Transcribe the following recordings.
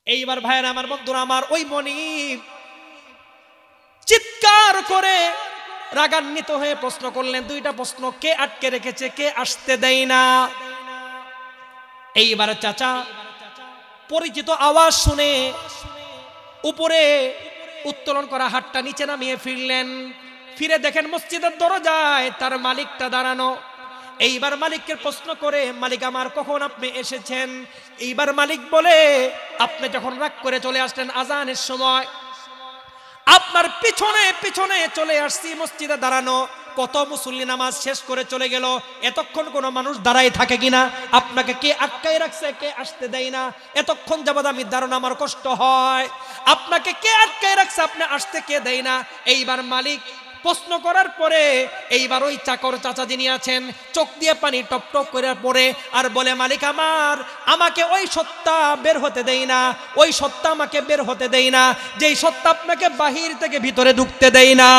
এইবার ভাইয়েরা আমার, বন্ধুরা আমার, ওই মনিব চিৎকার করে রাগান্বিত হয়ে প্রশ্ন করলেন, দুইটা প্রশ্ন, কে আটকে রেখেছে, কে আসতে দেয় না। এইবার চাচা পরিচিত আওয়াজ শুনে উপরে উত্তোলন করা হাতটা নিচে নামিয়ে ফিরলেন। ফিরে দেখেন মসজিদের দরজায় তার মালিকটা দাঁড়ানো। এইবার মালিককে প্রশ্ন করে, মালিক আমার, কখন আপনি এসেছেন? এইবার মালিক বলে, আপনি যখন রাগ করে চলে আসলেন আজানের সময়, আপনার পিছনে পিছনে চলে আসছি মসজিদে দাঁড়ানো। কত মুসল্লি নামাজ শেষ করে চলে গেল, এতক্ষণ কোনো মানুষ দাঁড়ায় থাকে কিনা? আপনাকে কে আটকায় রাখছে, কে আসতে দেয় না? এতক্ষণ যাবৎ আমি দাঁড়ানো, আমার কষ্ট হয়। আপনাকে কে আটকায় রাখছে, আপনি আসতে কে দেয় না? এইবার মালিক প্রশ্ন করার পরে এইবার ওই চাকর চাচা যিনি আছেন চোখ দিয়ে পানি টপ টপ করে পড়ে আর বলে, মালিক আমার, আমাকে ওই সত্তা বের হতে দেয় না, ওই সত্তা আমাকে বের হতে দেয় না, যেই সত্তা আপনাকে বাহির থেকে ভিতরে ঢুকতে দেয় না।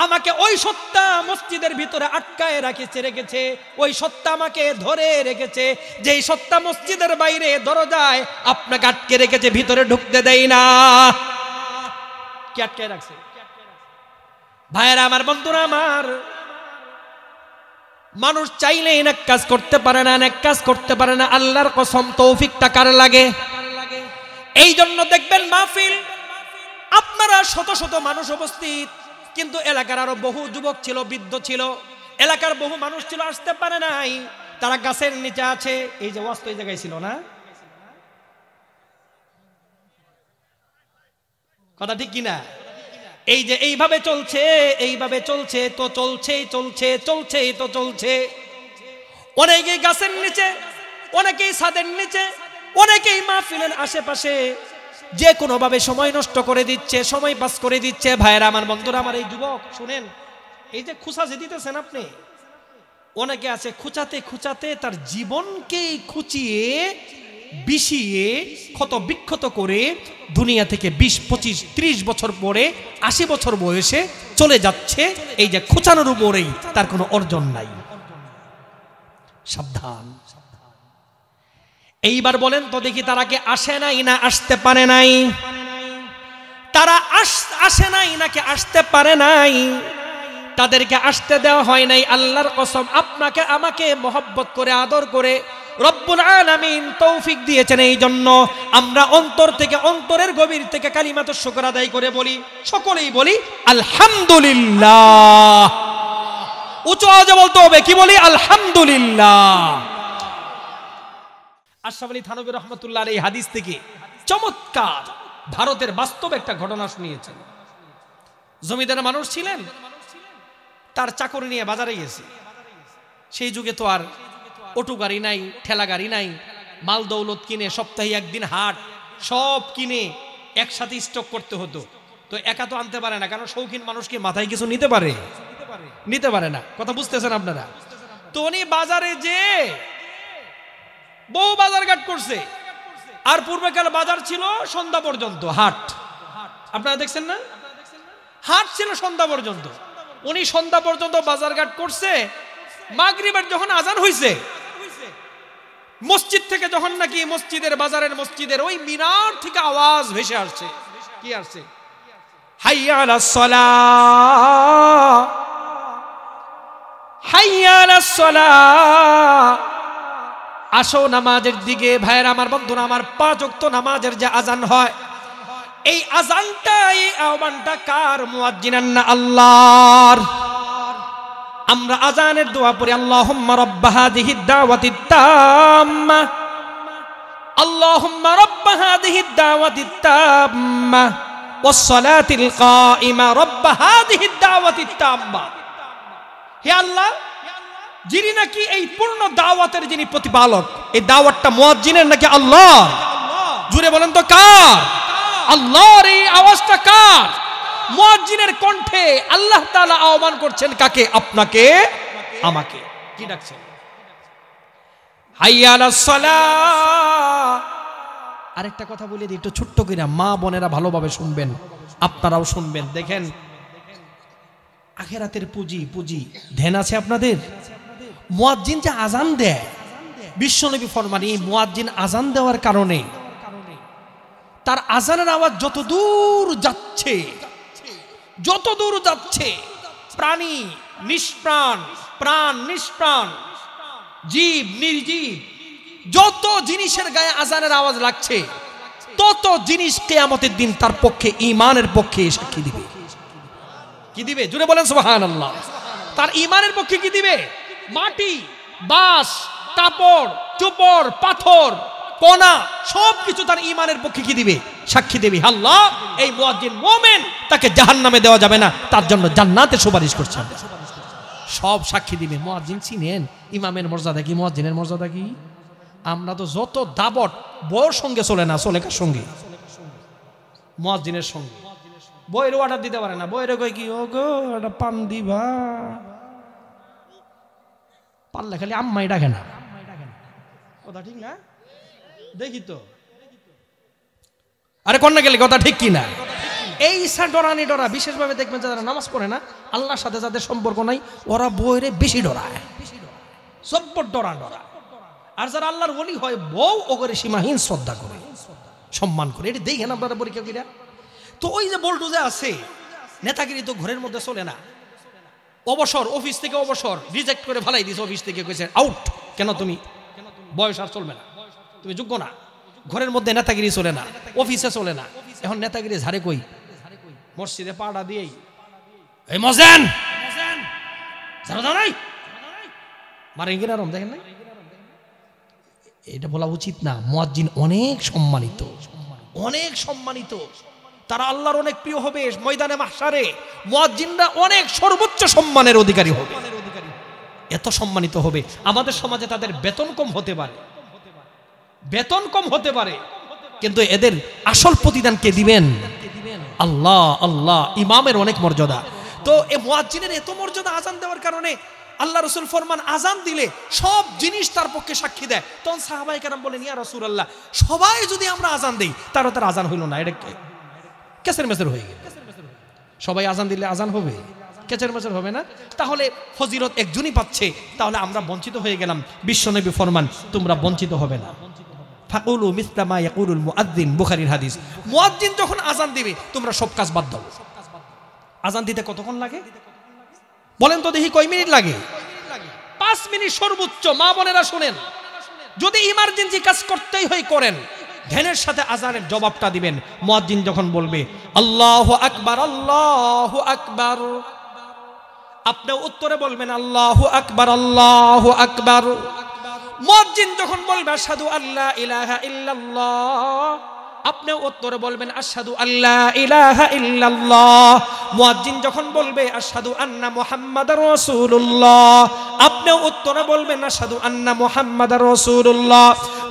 আমাকে ওই সত্তা মসজিদের ভিতরে আটকায় রেখেছে, ওই সত্তা আমাকে ধরে রেখেছে, যেই সত্তা মসজিদের বাইরে দরজায় আপনাকে আটকে রেখেছে, ভিতরে ঢুকতে দেয় না। কে আটকায় রাখছে? ভাইয়েরা আমার, বন্ধুরা আমার, মানুষ চাইলেই না কাজ করতে পারে না, এক কাজ করতে পারে না। আল্লাহর কসম, তৌফিকটা কার লাগে? এই জন্য দেখবেন মাহফিল আপনারা শত শত মানুষ উপস্থিত, কিন্তু এলাকার আরো বহু যুবক ছিল, বৃদ্ধ ছিল, এলাকার বহু মানুষ ছিল, আসতে পারে নাই। তারা গাছের নিচে আছে। এই যে ওয়াজ তো এই জায়গায় ছিল না, কথা ঠিক কিনা? এই যে এইভাবে চলছে, এইভাবে চলছে তো চলছেই, চলছেই তো চলছে। অনেকেই গাছের নিচে, অনেকেই ছাদের নিচে, অনেকেই মাহফিলের আশেপাশে যে কোনো ভাবে সময় নষ্ট করে দিচ্ছে, সময় পাস করে দিচ্ছে। ভাইয়েরা আমার, বন্ধুরা আমার, এই যুবক শুনেন, এই যে খুঁচা যে দিতেছেন আপনি, অনেকে আছে খুঁচাতে খুঁচাতে তার জীবনকেই খুঁচিয়ে বিষিয়ে ক্ষত বিক্ষত করে দুনিয়া থেকে 20, 25, 30 বছর পরে 80 বছর বয়সে চলে যাচ্ছে। এই যে খুঁচানোর উপরেই তার কোনো অর্জন নাই। সাবধান। এইবার বলেন তো দেখি, তারা কি আসে নাই না আসতে পারে নাই? তারা আসে নাই নাকি আসতে পারে নাই? তাদেরকে আসতে দেওয়া হয় নাই। আল্লাহর কসম, আপনাকে আমাকে মহব্বত করে, আদর করে রব্বুল আলামিন তৌফিক দিয়েছেন। এই জন্য আমরা অন্তর থেকে, অন্তরের গভীর থেকে কালিমাতুশ শুকর আদায় করে বলি, সকলেই বলি আলহামদুলিল্লাহ। উচ্চ আওয়াজে বলতে হবে, কি বলি? আলহামদুলিল্লাহ। আশরাফ আলী থানভী রহমাতুল্লাহ আলাইহি হাদিস থেকে চমৎকার ভারতের বাস্তব একটা ঘটনা শুনিয়েছেন। জমিদার মানুষ ছিলেন, তার চাকরি নিয়ে বাজারে গেছে। সেই যুগে তো আর অটো গাড়ি নাই, ঠেলা গাড়ি নাই, মাল দৌলত কিনে সপ্তাহে একদিন হাট, সব কিনে একসাথে স্টক করতে হতো। তো একা তো আনতে পারে না, কারণ শৌখিন মানুষকে মাথায় কিছু নিতে পারে না। কথা বুঝতেছেন আপনারা? তো উনি বাজারে যে বহু বাজার ঘাট করছে। আর পূর্বেকাল বাজার ছিল সন্ধ্যা পর্যন্ত, হাট আপনারা দেখছেন না? হাট ছিল সন্ধ্যা পর্যন্ত। উনি সন্ধ্যা পর্যন্ত বাজার ঘাট করছে। মাগরিবের যখন আজান হইছে, মসজিদ থেকে যখন নাকি মসজিদের, বাজারের মসজিদের ওই মিনার থেকে আওয়াজ ভেসে আসছে। কি আসছে? হাইয়া আলাস সালাহ, হাইয়া আলাস সালাহ, আসো নামাজের দিকে। ভাইয়ের আমার, বন্ধুরা আমার, 5 ওয়াক্ত নামাজের যে আজান হয়, এই আজানটা, এই আহ্বানটা কার? মুয়াজ্জিনের না আল্লাহর। আমরা আজানের দোয়া পড়ি, আল্লাহুম্মা রাব্বা হাযিহিদ দাওয়াতিত তাম্মা, আল্লাহুম্মা রাব্বা হাযিহিদ দাওয়াতিত তাম্মা ওয়াস সালাতিল কাইমা রাব্বা হাযিহিদ দাওয়াতিত তাম্মা। হে আল্লাহ, যিনি নাকি এই পূর্ণ দাওয়াতের যিনি প্রতিপালক, এই দাওয়াতটা মুয়াজ্জিনের নাকি আল্লাহর? জুড়ে বলেন তো কার? আল্লাহর। এই আওয়াজটা কার? মুয়াজ্জিনের কণ্ঠে আল্লাহ তাআলা আহ্বান করছেন কাকে? আপনাকে, আমাকে। কি ডাকছেন? হাইয়া আলাস সালাহ। আরেকটা কথা বলে দিই একটু ছোট্ট করে, মা বোনেরা ভালোভাবে শুনবেন, আপনারাও শুনবেন। দেখেন, আখিরাতের পুঁজি ধ্যান আছে আপনাদের? মুয়াজ্জিন যে আজান দেয়, বিশ্বনবী ফরমান এই মুয়াজ্জিন আজান দেওয়ার কারণে তার আজানের আওয়াজ যত দূর যাচ্ছে প্রাণী নিষ্প্রাণ, প্রাণ নিষ্প্রাণ, জীব নির্জীব, যত জিনিসের গায়ে আজানের আওয়াজ লাগছে তত জিনিস কিয়ামতের দিন তার পক্ষে, ঈমানের পক্ষে সাক্ষী দিবে। কি দিবে? জোরে বলেন সুবহানাল্লাহ। তার ঈমানের পক্ষে কি দিবে? মাটি, বাঁশ, কাপড়, চোপড়, পাথর, কণা সবকিছু তার ঈমানের পক্ষে কি দিবে? সাক্ষী দেবে। আল্লাহ এই মুয়াজ্জিন মুমিন, তাকে জাহান্নামে দেওয়া যাবে না, তার জন্য জান্নাতে সুপারিশ করছেন। সব সাক্ষী দিবে। মুয়াজ্জিন চিনেন ইমামের মর্যাদা কি, মুয়াজ্জিনের মর্যাদা কি? আমরা তো যত দাবট বউর সঙ্গে চলে না, চলে কার সঙ্গে? মুয়াজ্জিনের সঙ্গে। বইয়ের অর্ডার দিতে পারে না, বইয়ের কই কি ও গো একটা পান দিবা, পারলে খালি আম্মাই ডাকে না। কথা ঠিক না? দেখি তো, আরে কন্যা গেলে কথা ঠিক কিনা? এই ইচ্ছা ডরানি ডরা, বিশেষভাবে দেখবেন যারা নামাজ পড়ে না, আল্লাহর সাথে যাদের সম্পর্ক নাই, ওরা বইরে বেশি ডরায়, সব্বর ডরা। আর যারা আল্লাহর ওলি হয়, বউ ওগরে সীমাহীন শ্রদ্ধা করে, সম্মান করে। এটা দেখেন আপনারা পরীক্ষা কিনা। তো ওই যে বল্টুজে আছে, নেতাগিরি তো ঘরের মধ্যে চলে না। অবসর, অফিস থেকে অবসর রিজেক্ট করে ভালাই দিয়েছে, অফিস থেকে কইছে আউট। কেন? তুমি বয়স আর চলবে না, তুমি যোগ্য না। ঘরের মধ্যে নেতাগিরি চলে না, অফিসে চলে না। এখন নেতাগিরি ঝাড়ে কই? মসজিদে পাড়া দিয়েই, এই মজেন ঝাড়া দাও নাই, মারেন কিনা রম, দেখেন নাই? এটা বলা উচিত না। মুয়াজ্জিন অনেক সম্মানিত, অনেক সম্মানিত। তারা আল্লাহর অনেক প্রিয় হবে। ময়দানে মাহশারে মুয়াজ্জিনরা অনেক সর্বোচ্চ সম্মানের অধিকারী হবে, এত সম্মানিত হবে। আমাদের সমাজে তাদের বেতন কম হতে পারে, বেতন কম হতে পারে, কিন্তু এদের আসল প্রতিদান কে দিবেন? আল্লাহ। আল্লাহ। ইমামের অনেক মর্যাদা। তো এই মুয়াজ্জিনের এত মর্যাদা আজান দেওয়ার কারণে আল্লাহ রাসূল ফরমান আজান দিলে সব জিনিস তার পক্ষে সাক্ষী দেয়। তখন সাহাবায়ে কেরাম বলেন, ইয়া রাসূলুল্লাহ, সবাই যদি আমরা আজান দেই তার আজান হইল না, এটা কেসের মেসের হয়ে গেল। সবাই আজান দিলে আজান হবে, কেচের মেচের হবে না। তাহলে ফজিলত একজনই পাচ্ছে, তাহলে আমরা বঞ্চিত হয়ে গেলাম। বিশ্বনবী ফরমান তোমরা বঞ্চিত হবে না। ফাকুলু মিসলা মা ইয়াকুলুল মুআজ্জিন, বুখারীর হাদিস। মুয়াজ্জিন যখন আজান দিবে তোমরা সব কাজ বাদ দাও। আজান দিতে কতক্ষণ লাগে বলেন তো দেখি? কয় মিনিট লাগে? 5 মিনিট সর্বোচ্চ। মা বোনেরা শুনেন, যদি ইমার্জেন্সি কাজ করতেই হয় করেন, ধ্যানের সাথে আজানের জবাবটা দিবেন। মুয়াজ্জিন যখন বলবে আল্লাহু আকবার, আল্লাহু আকবার, আপনি উত্তরে বলবেন আল্লাহু আকবার, আল্লাহু আকবার। মুয়াজ্জিন যখন বলবে আশহাদু আল্লা ইলাহা ইল্লাল্লাহ, আপনি উত্তরে বলবেন আশহাদু আল্লা ইলাহা ইল্লাল্লাহ। মুয়াজ্জিন যখন বলবে আশহাদু আন্না মুহাম্মাদার রাসূলুল্লাহ, আপনি উত্তরে বলবেন আশহাদু আন্না মুহাম্মাদার রাসূলুল্লাহ।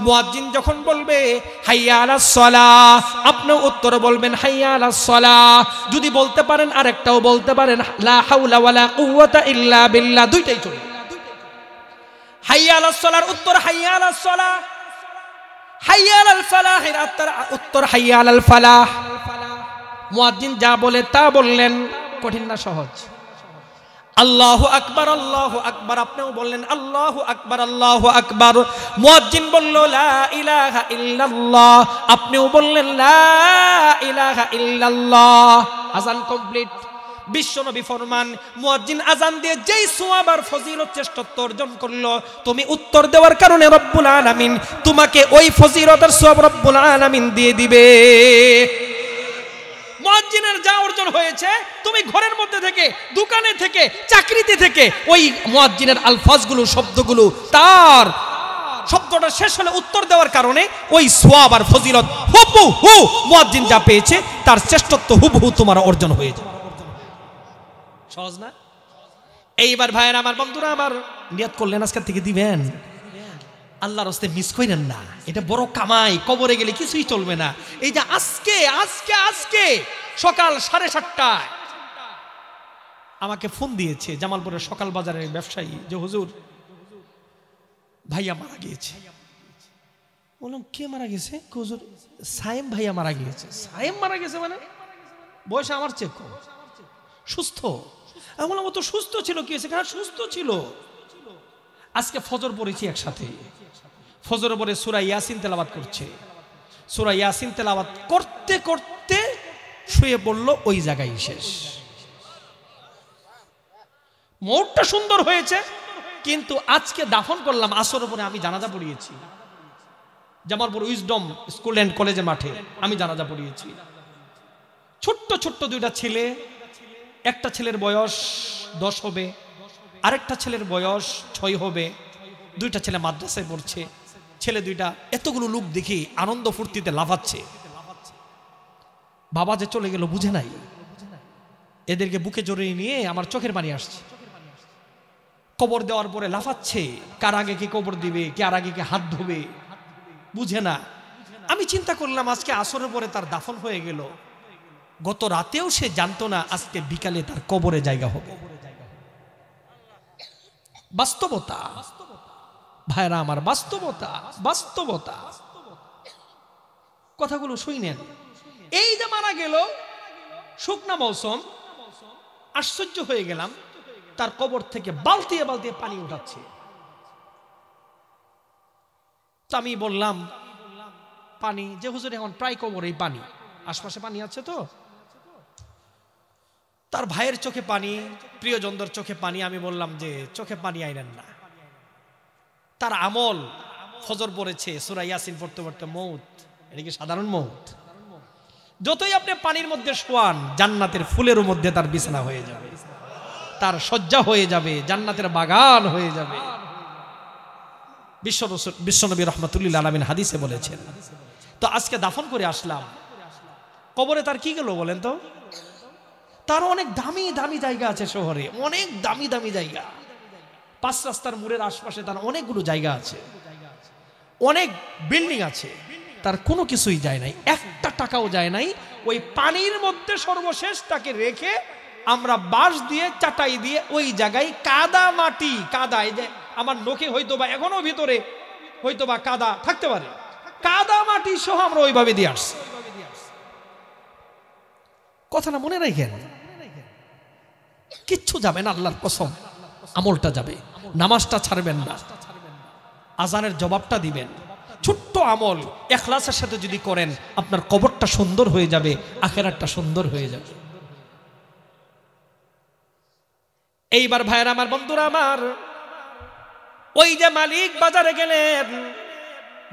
মুয়াজ্জিন যখন বলবে হাইয়া আলাস সালাহ, আপনি উত্তরে বলবেন হাইয়া আলাস সালাহ। যদি বলতে পারেন আরেকটাও বলতে পারেন লা হাওলা ওয়ালা কুওয়াতা ইল্লা বিল্লাহ, দুইটাই চলে। হাইয়া আলাস সালাহর উত্তর হাইয়া আলাস সালাহ, হাইয়া আলাল ফালাহের উত্তর হাইয়া আলাল ফালাহ। মুয়াজ্জিন যা বলে তা বললেন। কঠিন না সহজ? আল্লাহু আকবার, আল্লাহু আকবার, আপনিও বললেন আল্লাহু আকবার, আল্লাহু আকবার। মুয়াজ্জিন বলল লা ইলাহা ইল্লাল্লাহ, আপনিও বললেন লা ইলাহা ইল্লাল্লাহ। আজান কমপ্লিট। বিশ্বনবী ফরমান মুয়াজ্জিন আজান দিয়ে যেই সওয়াব আর ফজিলত শ্রেষ্ঠত্ব অর্জন করলো, তুমি উত্তর দেওয়ার কারণে রব্বুল আলামিন তোমাকে ওই ফজিলত আর সওয়াব রব্বুল আলামিন দিয়ে দিবে। মুয়াজ্জিনের যা অর্জন হয়েছে, তুমি ঘরের মধ্যে থেকে, দোকানে থেকে, চাকরিতে থেকে ওই মুয়াজ্জিনের আলফাজগুলো, শব্দগুলো, তার শব্দটা শেষ হলে উত্তর দেওয়ার কারণে ওই সওয়াব আর ফজিলত হুবহু মুয়াজ্জিন যা পেয়েছে তার শ্রেষ্ঠত্ব হুবহু তোমার অর্জন হয়ে যায়। সহজ না? এইবার ভাইয়ের আমার, বন্ধুরা আমার, নিয়ত করলেন আজকে থেকে দিবেন। আল্লাহর রাস্তায় মিস করেন না, এটা বড় কামাই। কবরে গেলে কিছুই চলবে না। এই যে আজকে আজকে আজকে সকাল 7:30টায় আমাকে ফোন দিয়েছে জামালপুরের সকাল বাজারের ব্যবসায়ী, যে হুজুর ভাইয়া মারা গিয়েছে। বললাম কে মারা গেছে? হুজুর সায়েম ভাইয়া মারা গিয়েছে। সায়েম মারা গেছে মানে? বয়স আমার চেয়ে কম, সুস্থ। আমি বললাম ও তো সুস্থ ছিল, কি হয়েছে? সুস্থ ছিল। আজকে ফজর পড়েছি একসাথে, ফজর পরে সূরা ইয়াসিন তেলাওয়াত করছে। সূরা ইয়াসিন তেলাওয়াত করতে করতে শুয়ে পড়ল, ওই জায়গায় শেষ। মোড়টা সুন্দর হয়েছে, কিন্তু আজকে দাফন করলাম আসর পরে। আমি জানাজা পড়িয়েছি জামালপুর উইজডম স্কুল অ্যান্ড কলেজের মাঠে, আমি জানাজা পড়িয়েছি। ছোট্ট ছোট্ট দুইটা ছেলে, একটা ছেলের বয়স 10 হবে, আরেকটা ছেলের বয়স 6 হবে। দুইটা ছেলে মাদ্রাসায় পড়ছে। ছেলে দুইটা এতগুলো লোক দেখি আনন্দ ফুর্তিতে লাফাচ্ছে। বাবা যে চলে গেল বুঝে নাই, এদেরকে বুকে জড়িয়ে নিয়ে আমার চোখের পানি আসছে। কবর দেওয়ার পরে লাফাচ্ছে, কার আগে কি কবর দিবে, কার আগে কি হাত ধোবে বুঝে না। আমি চিন্তা করলাম আজকে আসরের পরে তার দাফন হয়ে গেল, গত রাতেও সে জানতো না আজকে বিকালে তার কবরে জায়গা হবে। বাস্তবতা ভাইরা আমার, বাস্তবতা বাস্তবতা। কথাগুলো শুনেন। এই যে মারা গেল, শুকনা মৌসুম, আশ্চর্য হয়ে গেলাম, তার কবর থেকে বালতিয়ে বালতিয়ে পানি উঠাচ্ছে। তো আমি বললাম পানি যে হুজুর এখন প্রায় কবরেই পানি, আশপাশে পানি আছে তো। তার ভাইয়ের চোখে পানি, প্রিয়জনদের চোখে পানি। আমি বললাম যে চোখে পানি আইনেন না, তার আমল ফজর পড়েছে, সূরা ইয়াসিন পড়তে পড়তে মৌত। এটা কি সাধারণ মৌত? যতই আপনি পানির মধ্যে শোয়ান, জান্নাতের ফুলের মধ্যে তার বিছানা হয়ে যাবে, তার শয্যা হয়ে যাবে, জান্নাতের বাগান হয়ে যাবে। বিশ্বনবী রাহমাতুল্লিল আলামিন হাদিসে বলেছেন। তো আজকে দাফন করে আসলাম, কবরে তার কি গেল বলেন তো? তার অনেক দামি দামি জায়গা আছে শহরে, অনেক দামি দামি জায়গা। 5 রাস্তার মোড়ের আশপাশে তার অনেকগুলো জায়গা আছে, অনেক বিল্ডিং আছে। তার কোনো কিছুই যায় নাই, একটা টাকাও যায় নাই। ওই পানির মধ্যে সর্বশেষ তাকে রেখে আমরা বাঁশ দিয়ে চাটাই দিয়ে ওই জায়গায় কাদা মাটি, কাদা, এই যে আমার নখে হয়তো বা এখনো ভিতরে হয়তো বা কাদা থাকতে পারে, কাদা মাটি সহ আমরা ওইভাবে দিয়ে আসছি। কথাটা মনে রাখেন, কিচ্ছু যাবে না, আল্লাহর কসম আমলটা যাবে। নামাজটা ছাড়বেন না, আজানের জবাবটা দিবেন। ছোট্ট আমল ইখলাসের সাথে যদি করেন, আপনার কবরটা সুন্দর হয়ে যাবে, আখিরাতটা সুন্দর হয়ে যাবে। এইবার ভাইরা আমার, বন্ধুরা আমার, ওই যে মালিক বাজারে গেলেন,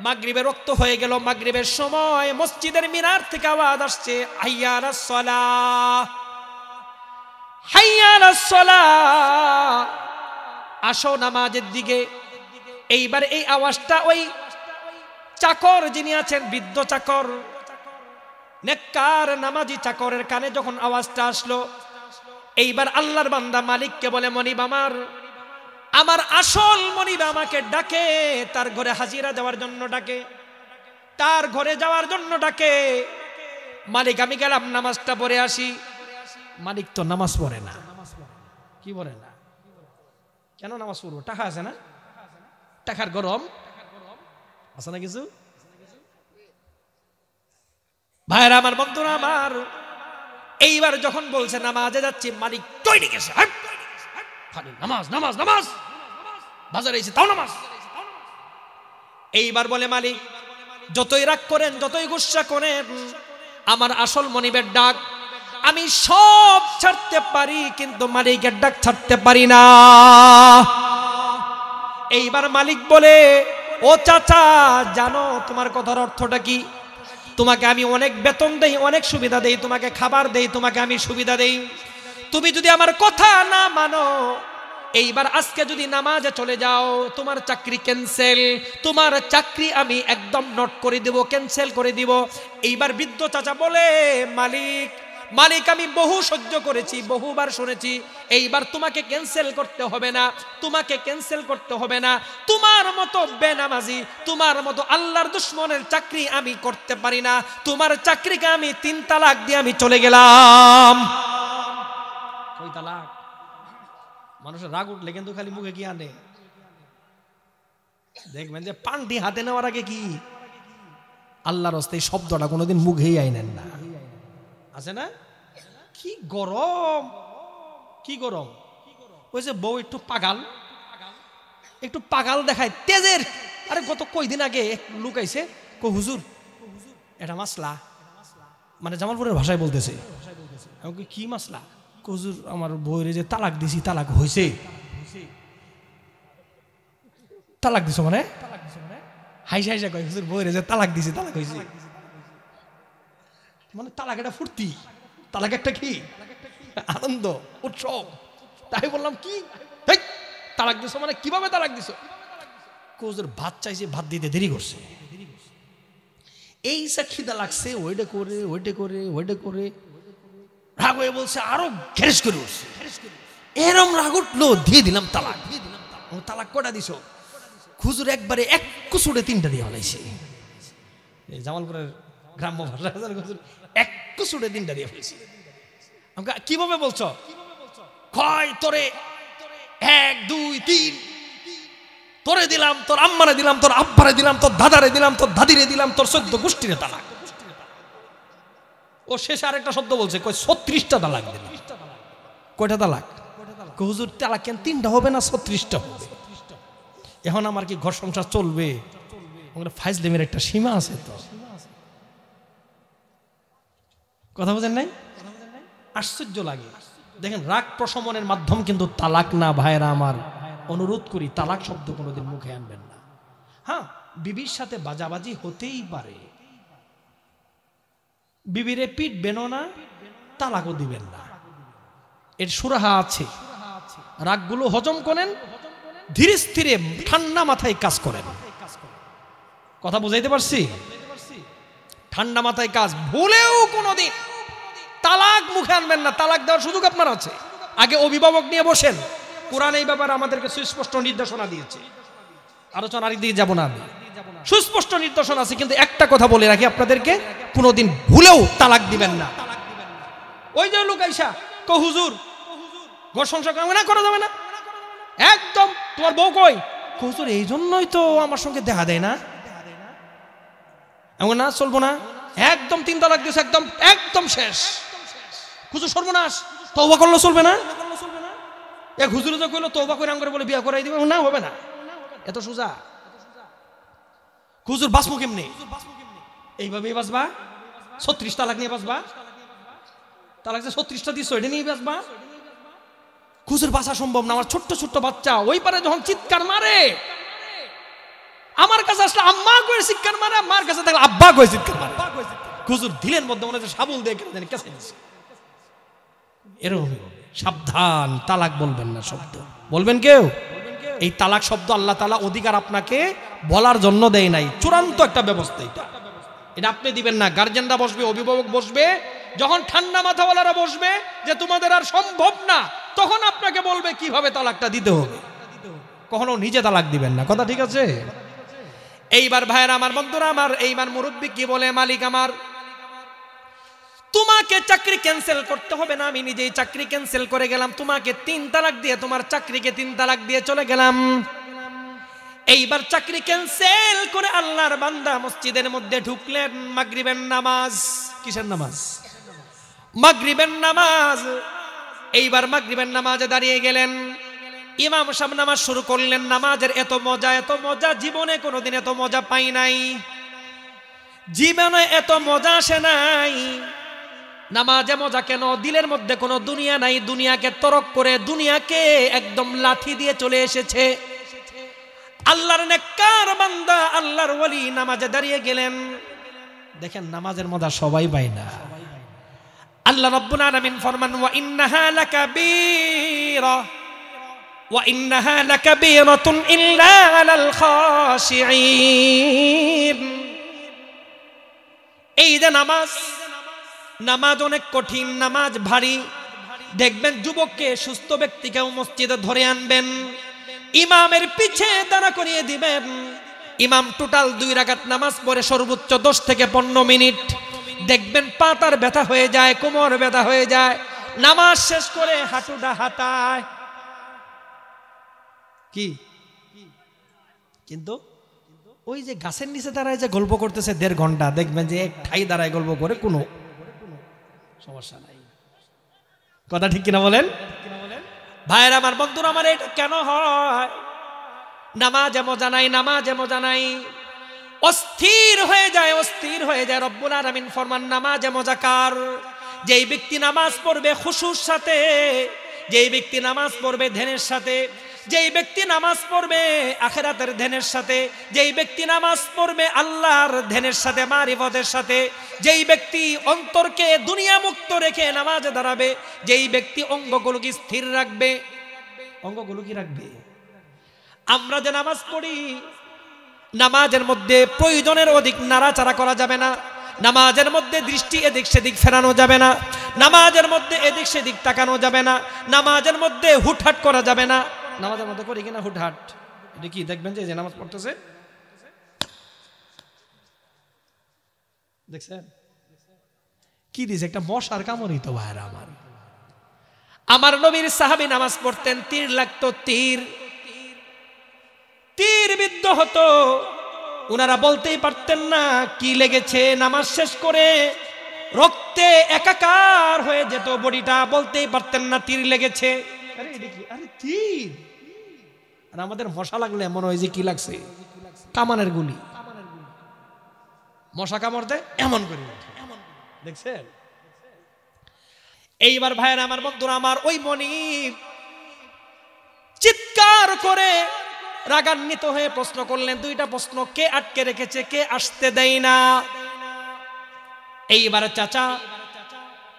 মাগরিবের রক্ত হয়ে গেল। মাগরিবের সময় মসজিদের মিনার থেকে আওয়াজ আসছে, হাইয়া আলাস সালাহ, হাইয়া আলাস সালাহ, আসো নামাজের দিকে। এইবার এই আওয়াজটা ওই চাকর যিনি আছেন, বৃদ্ধ চাকর, নেককার নামাজি চাকরের কানে যখন আওয়াজটা আসলো, এইবার আল্লাহর বান্দা মালিককে বলে, মনিব আমার, আমার আসল মনিব আমাকে ডাকে, তার ঘরে হাজিরা দেওয়ার জন্য ডাকে, তার ঘরে যাওয়ার জন্য ডাকে। মালিক আমি গেলাম নামাজটা পড়ে আসি। মালিক তো নামাজ পড়ে না। কি পড়ে না? কেন নামাজ পড়বো? টাকা আছে না? টাকার গরম আছে না কিছু? ভাইরা আমার, বন্ধুরা আমার, এইবার যখন বলছে নামাজে যাচ্ছি, মালিক তৈরি গেছে, খালি নামাজ নামাজ নামাজ, বাজারে এসে তাও নামাজ। এইবার বলে মালিক, যতই রাগ করেন, যতই গুসা করেন, আমার আসল মনিবের ডাক আমি সব ছাড়তে পারি, কিন্তু মালিকের ডাক ছাড়তে পারি না। এইবার মালিক বলে, ও চাচা, জানো তোমার কথার অর্থটা কি? তোমাকে আমি অনেক বেতন দেই, অনেক সুবিধা দেই, তোমাকে খাবার দেই, তোমাকে আমি সুবিধা দেই। তুমি যদি আমার কথা না মানো, এইবার আজকে যদি নামাজে চলে যাও, তোমার চাকরি ক্যান্সেল, তোমার চাকরি আমি একদম নোট করে দেব, ক্যান্সেল করে দিব। এইবার বৃদ্ধ চাচা বলে, মালিক, মালিক আমি বহু সহ্য করেছি, বহুবার শুনেছি, এইবার তোমাকে ক্যান্সেল করতে হবে না, তোমাকে ক্যান্সেল করতে হবে না। তোমার মতো বেনামাজি, তোমার মতো আল্লাহর দুশমনের চাকরি আমি করতে পারি না। তোমার চাকরিকে আমি 3 তালাক দিয়ে আমি চলে গেলাম। কই তালাক? মানুষের রাগ উঠলে কিন্তু খালি মুখে কি আনে, দেখবেন যে পান্ডি হাতে নেওয়ার আগে কি আল্লাহর হস্তে শব্দটা কোনোদিন মুখেই আইনেন না। আছে না? কি গরম, কি গরম। ওই যে বউ একটু পাগাল, একটু পাগাল দেখায়, তেজের আরে গত কয়দিন আগে এক লোক আইছে, কো হুজুর এটা মাসলা, মানে জামালপুরের ভাষায় বলতেছে, আমাকে কি মাসলা? হুজুর আমার বউরে যে তালাক দিছি, তালাক হয়েছে। তালাক দিছো মানে? হাইসা হাইসা কয় হুজুর বউরে যে তালাক দিছি, তালাক হয়েছে। মানে তালাক একটা ফুর্তি, তালাক একটা কি আনন্দ উৎসব। তাই বললাম কি তালাক দিছো মানে কিভাবে তালাক দিছো? হুজুর ভাত চাইছে, ভাত দিতে দেরি করছে, এই খিদা লাগছে, ওইটা করে ওইটা করে ওইটা করে রাগ হয়ে বলছে, আরো ঘেরেস করে উঠছে। এরম রাগ উঠলো, দিয়ে দিলাম তালাক। তালাক কটা দিছ? হুজুর একবারে এক কুসুড়ে 3টা দিয়ে ফেলাইছে। জামালপুরের গ্রাম্য ভাষা, এক কুসুড়ে 3টা দিয়ে ফেলেছে। কিভাবে বলছো? কয় তোরে 1 2 3 তোরে দিলাম, তোর আম্মারে দিলাম, তোর আব্বারে দিলাম, তোর দাদারে দিলাম, তোর দাদিরে দিলাম, তোর 14 গোষ্ঠীরে তালাক। ও শেষে আরেকটা শব্দ বলছে, কয় 36টা তালাক দিলাম। কয়টা তালাক? হুজুর তালাক কেন 3টা হবে না 36টা হবে? এখন আমার কি ঘর সংসার চলবে? ফাইজলেমের একটা সীমা আছে তো। কথা বলেন নাই? আশ্চর্য লাগে। দেখেন রাগ প্রশমনের মাধ্যম কিন্তু তালাক না। ভাইরা আমার, অনুরোধ করি তালাক শব্দ কোনোদিন মুখে আনবেন না। হ্যাঁ, বিবির সাথে বাজাবাজি হতেই পারে, বিবিরে পিটবেন না, তালাকও দিবেন না, এর সুরাহা আছে। রাগগুলো হজম করেন, ধীরে স্থিরে ঠান্ডা মাথায় কাজ করেন। কথা বুঝাইতে পারছি? ঠান্ডা মাথায় কাজ। ভুলেও কোনোদিন তালাক মুখে আনবেন না। তালাক দেওয়ার সুযোগ আপনার আছে। আগে অভিভাবক নিয়ে বসেন। কোরআন এই ব্যাপারে আমাদেরকে সুস্পষ্ট নির্দেশনা দিয়েছে। আলোচনা আরেক দিকে যাব না, আমি সুস্পষ্ট নির্দেশনা আছে। কিন্তু একটা কথা বলে রাখি আপনাদেরকে, কোনোদিন ভুলেও তালাক দিবেন না। ওই যে লোক আইসা কো হুজুর ঘর সংসার করা যাবে না, একদম তোমার বউ কই? হুজুর এই জন্যই তো আমার সঙ্গে দেখা দেয় না। এমন না, চলবো না, একদম 3 তালাক দিয়েছে, একদম একদম শেষ। হুজুর সর্বনাশ, তওবা করলে চলবে না? এক হুজুরে তো কইলো তওবা করে আমগরে বলে বিয়া করাই দিবে, না হবে না, এত সোজা। হুজুর বাসমু কেমনে? এইভাবেই বাসবা, 36 তালাক নিয়ে বাসবা। তালাক যে 36টা দিছো এটা নিয়ে বাসবা। হুজুর বাসা সম্ভব না, আমার ছোট্ট ছোট্ট বাচ্চা ওই পারে যখন চিৎকার মারে, আমার কাছে আসলে আম্মা কয়ে চিৎকার মারে, আমার কাছে থাকলে আব্বা কয়ে চিৎকার মারে। হুজুর দিলের মধ্যে মনে হচ্ছে সাবুল দিয়ে কেন কেসে দিচ্ছে। এরকম সাবধান, তালাক বলবেন না শব্দ। বলবেন কেউ? এই তালাক শব্দ আল্লাহ তাআলা অধিকার আপনাকে বলার জন্য দেয় নাই, চূড়ান্ত একটা ব্যবস্থা এটা। এটা আপনি দিবেন না, গার্জেনরা বসবে, অভিভাবক বসবে, যখন ঠান্ডা মাথাওয়ালারা বসবে যে তোমাদের আর সম্ভব না, তখন আপনাকে বলবে কিভাবে তালাকটা দিতে হবে। কখনো নিজে তালাক দিবেন না, কথা ঠিক আছে? এইবার ভাইরা আমার, বন্ধুরা আমার, এইবার মুরব্বী কি বলে, মালিক আমার তোমাকে চাকরি ক্যান্সেল করতে হবে না, আমি নিজেই চাকরি ক্যান্সেল করে গেলাম, তোমাকে 3 তালাক দিয়ে তোমার চাকরিকে 3 তালাক দিয়ে চলে গেলাম। এইবার চাকরি ক্যান্সেল করে আল্লাহর বান্দা মসজিদের মধ্যে ঢুকলেন। মাগরিবের নামাজ, কিসের নামাজ? মাগরিবের নামাজ। এইবার মাগরিবের নামাজে দাঁড়িয়ে গেলেন, ইমাম সাহেব নামাজ শুরু করলেন। নামাজের এত মজা জীবনে কোনোদিন এত মজা পাই নাই, জীবনে এত মজা আসে নাই। নামাজে মজা কেন? দিলের মধ্যে কোনো দুনিয়া নাই, দুনিয়াকে তরক করে দুনিয়াকে একদম লাথি দিয়ে চলে এসেছে। আল্লাহর নেককার বান্দা, আল্লাহর ওলি নামাজে দাঁড়িয়ে গেলেন। দেখেন নামাজের মজা সবাই পায় না। আল্লাহ রাব্বুল আলামিন ফরমান, ওয়া ইন্নাহা লাকাবীরা ওয়া ইন্নাহা লাকাবীরাতুন ইল্লা আলাল খাশিঈন। এই যে নামাজ, নামাজ অনেক কঠিন, নামাজ ভারী। দেখবেন যুবককে, সুস্থ ব্যক্তিকেও মসজিদে ধরে আনবেন, ইমামের পিছে দাঁড়া করিয়ে দিবেন। ইমাম টোটাল 2 রাকাত নামাজ পড়ে সর্বোচ্চ 10 থেকে 15 মিনিট। দেখবেন পাতার ব্যথা হয়ে যায়, কোমর ব্যথা হয়ে যায়। নামাজ শেষ করে হাঁটুটা হাঁটায় কি, কিন্তু ওই যে গাছের নিচে দাঁড়ায় যে গল্প করতেছে 1.5 ঘন্টা, দেখবেন যে এক ঠাই দাঁড়ায় গল্প করে, কোনো সমস্যা নাই। কথা ঠিক কিনা বলেন? ভাইরা আমার, বন্ধুরা আমার, এটা কেন হয়? নামাজে মজা নাই, নামাজে মজা নাই, অস্থির হয়ে যায়, অস্থির হয়ে যায়। রব্বুল আলামিন ফরমান নামাজে মজা কার? যেই ব্যক্তি নামাজ পড়বে খুশুর সাথে, যেই ব্যক্তি নামাজ পড়বে ধ্যানের সাথে, যেই ব্যক্তি নামাজ পড়বে আখিরাতের ধ্যানের সাথে, যেই ব্যক্তি নামাজ পড়বে আল্লাহর ধ্যানের সাথে, মারিফতের সাথে, যেই ব্যক্তি অন্তরকে দুনিয়া মুক্ত রেখে নামাজে দাঁড়াবে, যেই ব্যক্তি অঙ্গগুলোকে স্থির রাখবে। অঙ্গগুলো কি রাখবে? আমরা যে নামাজ পড়ি, নামাজের মধ্যে প্রয়োজনের অধিক নাড়াচাড়া করা যাবে না, নামাজের মধ্যে দৃষ্টি এদিক সেদিক ফেরানো যাবে না, নামাজের মধ্যে এদিক সেদিক তাকানো যাবে না, নামাজের মধ্যে হুটহাট করা যাবে না। নামাজের মধ্যে করি কিনা হুটহাট? এটা কি দেখবেন যে নামাজ পড়তেছে, দেখছেন কি দিছে? একটা মশার কামড়ই তো ভাইরা আমার। আমার নবীর সাহাবী নামাজ পড়তেন, তীর লাগতো, তীর বিদ্ধ হতো, ওনারা বলতেই পারতেন না কি লেগেছে। নামাজ শেষ করে রক্তে একাকার হয়ে যেত বডিটা, বলতেই পারতেন না তীর লেগেছে। আরে এটা কি? আরে তীর। আর আমাদের মশা লাগলে মনে হয় যে কি লাগছে, কামানের গুলি। মশা কামড় দেয় এমন করে, দেখছেন? এইবার ভাইয়ের আমার বন্ধুরা আমার, ওই মনিব চিৎকার করে রাগান্বিত হয়ে প্রশ্ন করলেন, দুইটা প্রশ্ন, কে আটকে রেখেছে, কে আসতে দেয় না। এইবার চাচা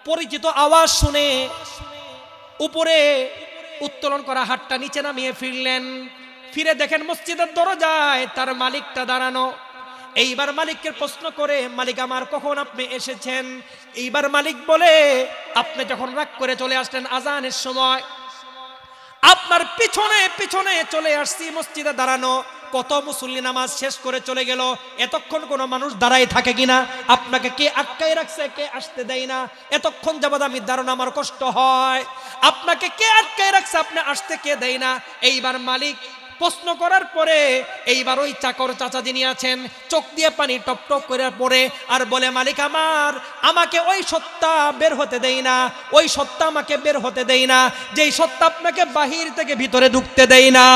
পরিচিত আওয়াজ শুনে উপরে উত্তোলন করা হাতটা নিচে নামিয়ে ফিরলেন। ফিরে দেখেন মসজিদের দরজায় তার মালিকটা দাঁড়ানো। এইবার মালিককে প্রশ্ন করে, মালিক আমার, কখন আপনি এসেছেন? এইবার মালিক বলে, আপনি যখন রাগ করে চলে আসলেন আজানের সময়, আপনার পিছনে পিছনে চলে আসছি মসজিদে দাঁড়ানো। কত মুসল্লি নামাজ শেষ করে চলে গেল, এতক্ষণ কোনো মানুষ দাঁড়াই থাকে কিনা? আপনাকে কে আটকায় রাখছে, কে আসতে দেয় না? এতক্ষণ যাবত আমি দাঁড়ানো, আমার কষ্ট হয়। আপনাকে কে আটকায় রাখছে, আপনি আসতে কে দেয় না? এইবার মালিক প্রশ্ন করার পরে এইবার ওই চাকর চাচা যিনি আছেন চোখ দিয়ে পানি টপ টপ করে পড়ে আর বলে, মালিক আমার, আমাকে ওই সত্তা বের হতে দেয় না, ওই সত্তা আমাকে বের হতে দেয় না, যেই সত্তা আপনাকে বাহির থেকে ভিতরে ঢুকতে দেয় না।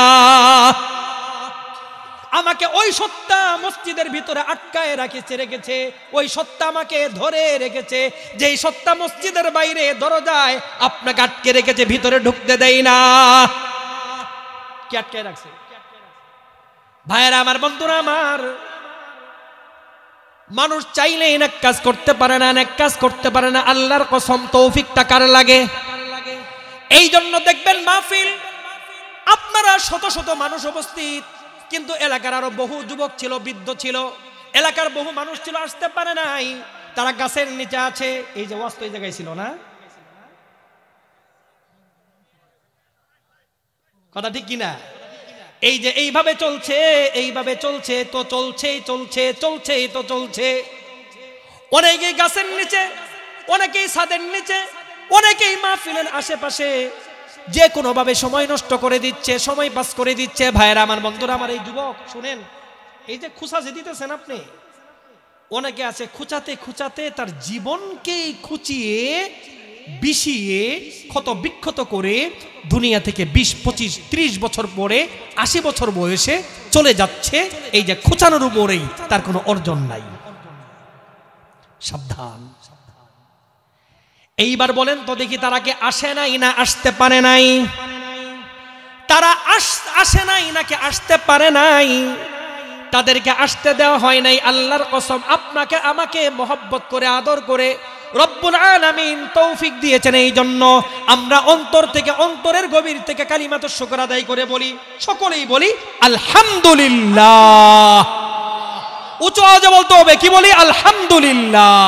আমাকে ওই সত্তা মসজিদের ভিতরে আটকায় রেখেছে, ওই সত্তা আমাকে ধরে রেখেছে, যেই সত্তা মসজিদের বাইরে দরজায় আপনাকে আটকে রেখেছে, ভিতরে ঢুকতে দেয় না। কে আটকায় রাখছে? ভাইয়েরা আমার, বন্ধুরা আমার, মানুষ চাইলেই এক কাজ করতে পারে না, এক কাজ করতে পারে না। আল্লাহর কসম, তৌফিকটা কার লাগে? এই জন্য দেখবেন মাহফিল আপনারা শত শত মানুষ উপস্থিত, কিন্তু এলাকার আরো বহু যুবক ছিল, বৃদ্ধ ছিল, এলাকার বহু মানুষ ছিল, আসতে পারে নাই। তারা গাছের নিচে আছে। এই যে ওয়াজ তো এই জায়গায় ছিল না, কথা ঠিক কিনা? এই যে এইভাবে চলছে, এইভাবে চলছে তো চলছেই, চলছেই তো চলছে। অনেকেই গাছের নিচে, অনেকেই ছাদের নিচে, অনেকেই মাহফিলের আশেপাশে যে কোনো ভাবে সময় নষ্ট করে দিচ্ছে, সময় পাস করে দিচ্ছে। ভাইয়েরা আমার, বন্ধুরা আমার, এই যুবক শুনেন, এই যে খুঁচা যে দিতেছেন আপনি, অনেকে আছে খুঁচাতে খুঁচাতে তার জীবনকেই খুঁচিয়ে বিষিয়ে ক্ষত বিক্ষত করে দুনিয়া থেকে 20, 25, 30 বছর পরে 80 বছর বয়সে চলে যাচ্ছে। এই যে খুঁচানোর উপরেই তার কোনো অর্জন নাই। সাবধান। এইবার বলেন তো দেখি, তারা কি আসে নাই না আসতে পারে নাই? তারা আসে নাই নাকি আসতে পারে নাই? তাদেরকে আসতে দেওয়া হয় নাই। আল্লাহর কসম, আপনাকে আমাকে মহব্বত করে আদর করে রব্বুল আলামিন তৌফিক দিয়েছেন। এই জন্য আমরা অন্তর থেকে, অন্তরের গভীর থেকে কালিমাতুশ শুকর আদায় করে বলি, সকলেই বলি আলহামদুলিল্লাহ। উচ্চ আওয়াজে বলতে হবে, কি বলি? আলহামদুলিল্লাহ।